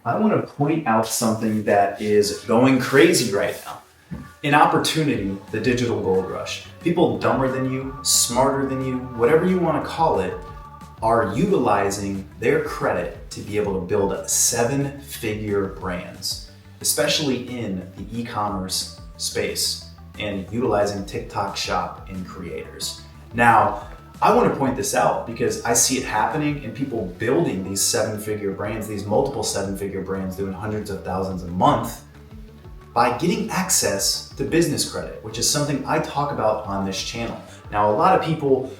I want to point out something that is going crazy right now. An opportunity, the digital gold rush. People dumber than you, smarter than you, whatever you want to call it, are utilizing their credit to be able to build seven-figure brands, especially in the e-commerce space and utilizing TikTok Shop and creators. Now, I want to point this out because I see it happening and people building these seven-figure brands, these multiple seven-figure brands doing hundreds of thousands a month by getting access to business credit, which is something I talk about on this channel. Now, a lot of people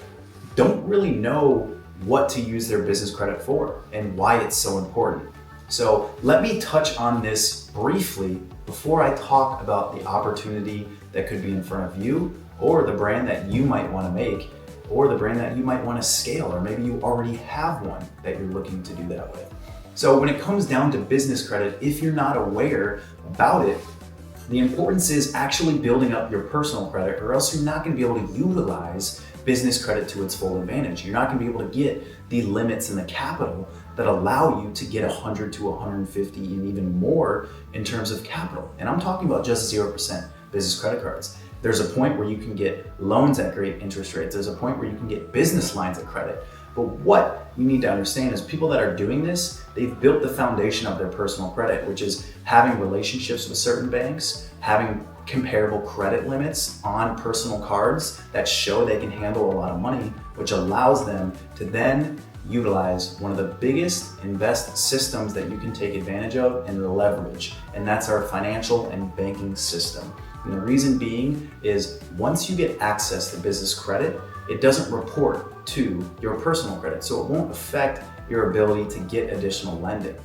don't really know what to use their business credit for and why it's so important. So let me touch on this briefly before I talk about the opportunity that could be in front of you or the brand that you might want to make or the brand that you might want to scale, or maybe you already have one that you're looking to do that with. So when it comes down to business credit, if you're not aware about it, the importance is actually building up your personal credit, or else you're not going to be able to utilize business credit to its full advantage. You're not going to be able to get the limits and the capital that allow you to get 100 to 150 and even more in terms of capital. And I'm talking about just 0% business credit cards. There's a point where you can get loans at great interest rates. There's a point where you can get business lines of credit. But what you need to understand is people that are doing this, they've built the foundation of their personal credit, which is having relationships with certain banks, having comparable credit limits on personal cards that show they can handle a lot of money, which allows them to then utilize one of the biggest and best systems that you can take advantage of and leverage, and that's our financial and banking system. And the reason being is once you get access to business credit, it doesn't report to your personal credit, so it won't affect your ability to get additional lending.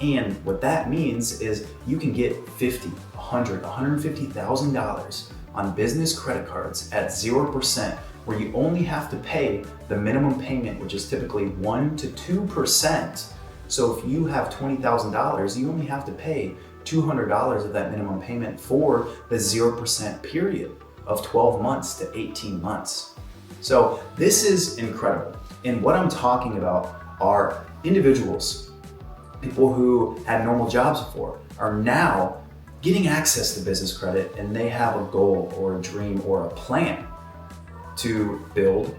And what that means is you can get $50, $100, $150,000 on business credit cards at 0%, where you only have to pay the minimum payment, which is typically 1 to 2%. So if you have $20,000, you only have to pay $200 of that minimum payment for the 0% period of 12 months to 18 months. So this is incredible. And what I'm talking about are individuals, people who had normal jobs before, are now getting access to business credit, and they have a goal or a dream or a plan to build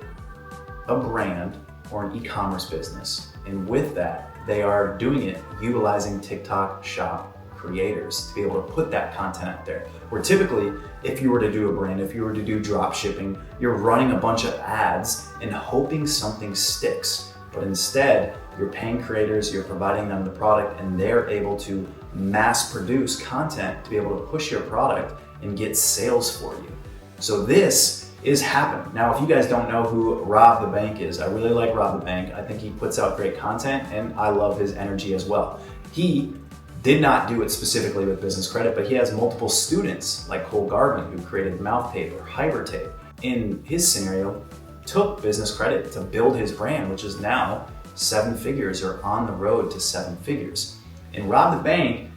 a brand or an e-commerce business. And with that, they are doing it utilizing TikTok Shop creators to be able to put that content out there. Where typically, if you were to do a brand, if you were to do drop shipping, you're running a bunch of ads and hoping something sticks. But instead, you're paying creators, you're providing them the product, and they're able to mass produce content to be able to push your product and get sales for you. So this is happening. Now, if you guys don't know who Rob the Bank is, I really like Rob the Bank. I think he puts out great content and I love his energy as well. He did not do it specifically with business credit, but he has multiple students like Cole Gardman, who created mouth tape or Hyper Tape. In his scenario, took business credit to build his brand, which is now 7 figures or on the road to 7 figures. And Rob the Bank,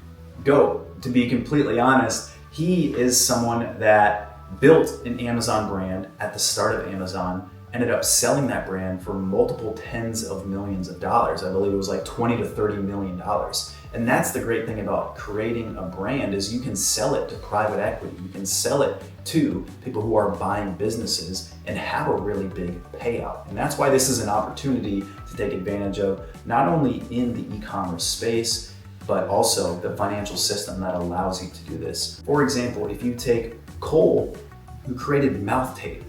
to be completely honest, he is someone that built an Amazon brand at the start of Amazon, ended up selling that brand for multiple tens of millions of dollars. I believe it was like 20 to 30 million dollars. And that's the great thing about creating a brand, is you can sell it to private equity. You can sell it to people who are buying businesses and have a really big payout. And that's why this is an opportunity to take advantage of, not only in the e-commerce space, but also the financial system that allows you to do this. For example, if you take Cole, who created mouth tape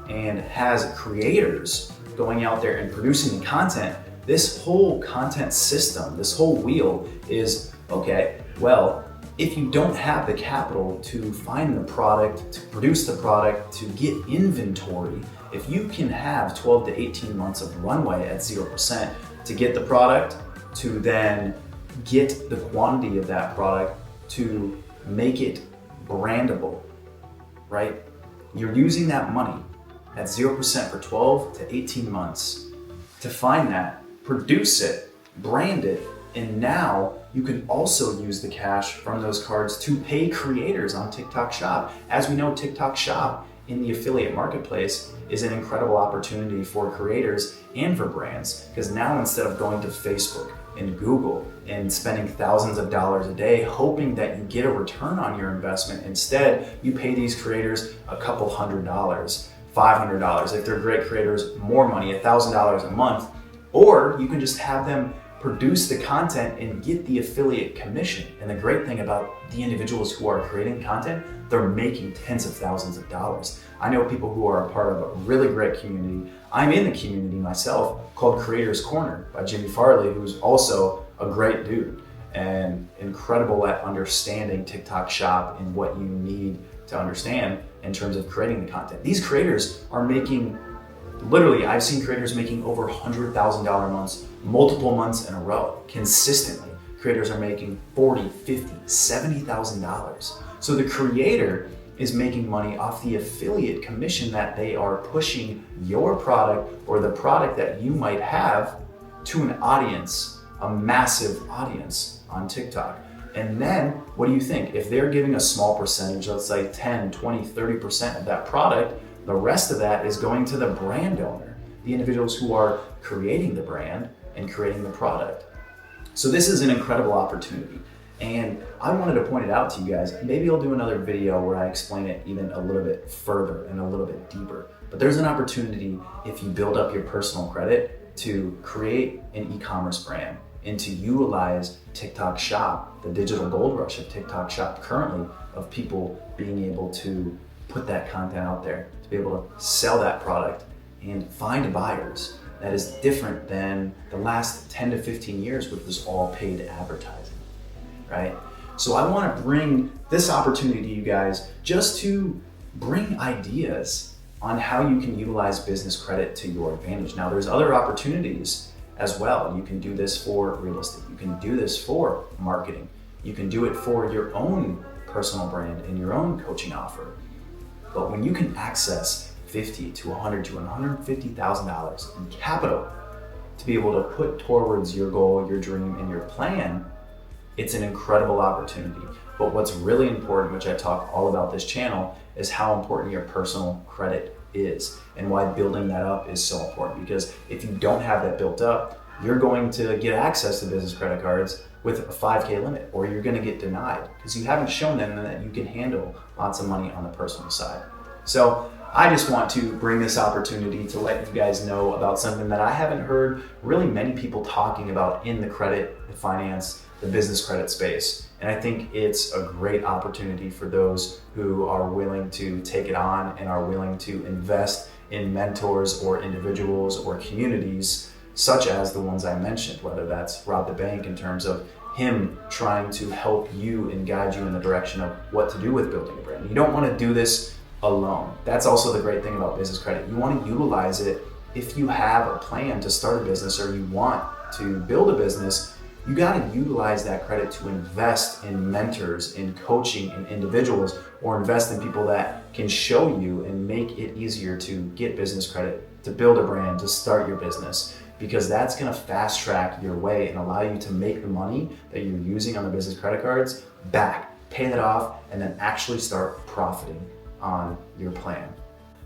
and has creators going out there and producing the content, this whole content system, this whole wheel is, okay, well, if you don't have the capital to find the product, to produce the product, to get inventory, if you can have 12 to 18 months of runway at 0% to get the product, to then get the quantity of that product, to make it brandable, right? You're using that money at 0% for 12 to 18 months to find that, produce it, brand it, and now you can also use the cash from those cards to pay creators on TikTok Shop. As we know, TikTok Shop in the affiliate marketplace is an incredible opportunity for creators and for brands, because now instead of going to Facebook, in Google and spending thousands of dollars a day hoping that you get a return on your investment. Instead, you pay these creators a couple $100, $500, if they're great creators, more money, $1,000 a month, or you can just have them produce the content and get the affiliate commission. And the great thing about the individuals who are creating content, they're making tens of thousands of dollars. I know people who are a part of a really great community. I'm in the community myself called Creators Corner by Jimmy Farley, who's also a great dude and incredible at understanding TikTok Shop and what you need to understand in terms of creating the content. These creators are making, literally, I've seen creators making over $100,000 months, multiple months in a row, consistently. Creators are making $40,000, $50,000, $70,000. So the creator is making money off the affiliate commission that they are pushing your product or the product that you might have to an audience, a massive audience on TikTok. And then what do you think? If they're giving a small percentage, let's say 10, 20, 30% of that product, the rest of that is going to the brand owner, the individuals who are creating the brand and creating the product. So this is an incredible opportunity. And I wanted to point it out to you guys. Maybe I'll do another video where I explain it even a little bit further and a little bit deeper. But there's an opportunity if you build up your personal credit to create an e-commerce brand and to utilize TikTok Shop, the digital gold rush of TikTok Shop currently, of people being able to put that content out there, to be able to sell that product and find buyers. That is different than the last 10 to 15 years, which was all paid advertising, right? So I want to bring this opportunity to you guys just to bring ideas on how you can utilize business credit to your advantage. Now, there's other opportunities as well. You can do this for real estate. You can do this for marketing. You can do it for your own personal brand and your own coaching offer. But when you can access $50,000 to $100,000 to $150,000 in capital to be able to put towards your goal, your dream, and your plan, it's an incredible opportunity. But what's really important, which I talk all about this channel, is how important your personal credit is and why building that up is so important. Because if you don't have that built up, you're going to get access to business credit cards with a 5K limit, or you're going to get denied because you haven't shown them that you can handle lots of money on the personal side. So I just want to bring this opportunity to let you guys know about something that I haven't heard really many people talking about in the credit, the finance, the business credit space. And I think it's a great opportunity for those who are willing to take it on and are willing to invest in mentors or individuals or communities such as the ones I mentioned, whether that's Rob the Bank in terms of him trying to help you and guide you in the direction of what to do with building a brand. You don't want to do this alone. That's also the great thing about business credit. You want to utilize it if you have a plan to start a business or you want to build a business. You got to utilize that credit to invest in mentors, in coaching, in individuals, or invest in people that can show you and make it easier to get business credit, to build a brand, to start your business, because that's going to fast track your way and allow you to make the money that you're using on the business credit cards back, pay that off, and then actually start profiting on your plan.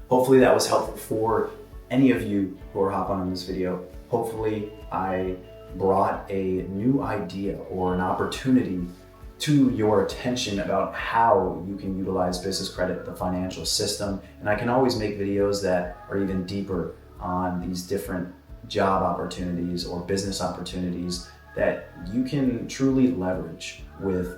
Hopefully that was helpful for any of you who are hopping on this video. Hopefully I brought a new idea or an opportunity to your attention about how you can utilize business credit, the financial system. And I can always make videos that are even deeper on these different job opportunities or business opportunities that you can truly leverage with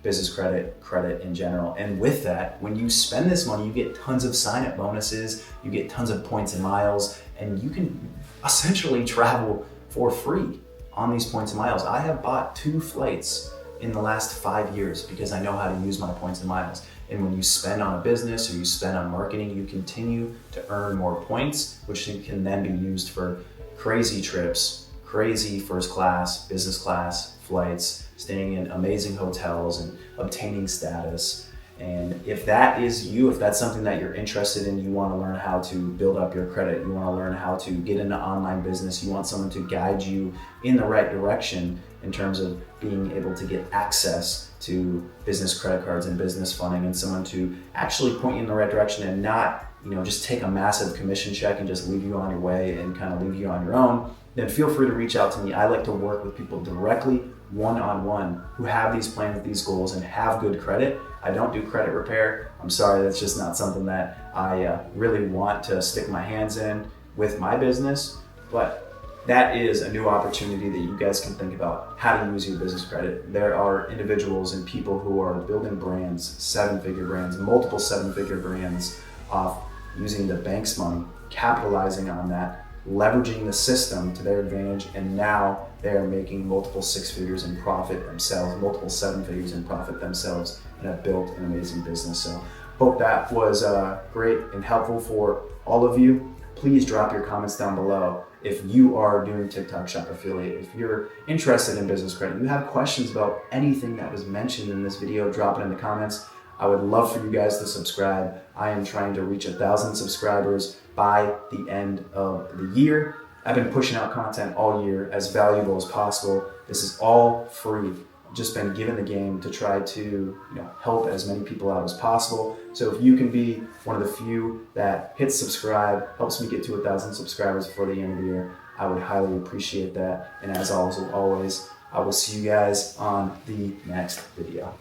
business credit in general. And with that, when you spend this money, you get tons of sign-up bonuses, you get tons of points and miles, and you can essentially travel for free on these points and miles. I have bought 2 flights in the last 5 years because I know how to use my points and miles. And when you spend on a business or you spend on marketing, you continue to earn more points, which can then be used for crazy trips, crazy first class, business class flights, staying in amazing hotels and obtaining status. And if that is you, if that's something that you're interested in, you want to learn how to build up your credit, you want to learn how to get into online business, you want someone to guide you in the right direction in terms of being able to get access to business credit cards and business funding, and someone to actually point you in the right direction and not, just take a massive commission check and just leave you on your way and kind of leave you on your own. then feel free to reach out to me. I like to work with people directly, one-on-one, who have these plans, these goals, and have good credit. I don't do credit repair. I'm sorry, that's just not something that I really want to stick my hands in with my business, but that is a new opportunity that you guys can think about how to use your business credit. There are individuals and people who are building brands, seven-figure brands, multiple seven-figure brands off using the bank's money, capitalizing on that, leveraging the system to their advantage, and now they're making multiple six figures in profit themselves, multiple seven figures in profit themselves, and have built an amazing business. So hope that was great and helpful for all of you. Please drop your comments down below. If you are doing TikTok Shop Affiliate, if you're interested in business credit, you have questions about anything that was mentioned in this video, drop it in the comments. I would love for you guys to subscribe. I am trying to reach 1,000 subscribers by the end of the year. I've been pushing out content all year, as valuable as possible. This is all free. I've just been given the game to try to help as many people out as possible. So if you can be one of the few that hits subscribe, helps me get to 1,000 subscribers before the end of the year, I would highly appreciate that. And as always, I will see you guys on the next video.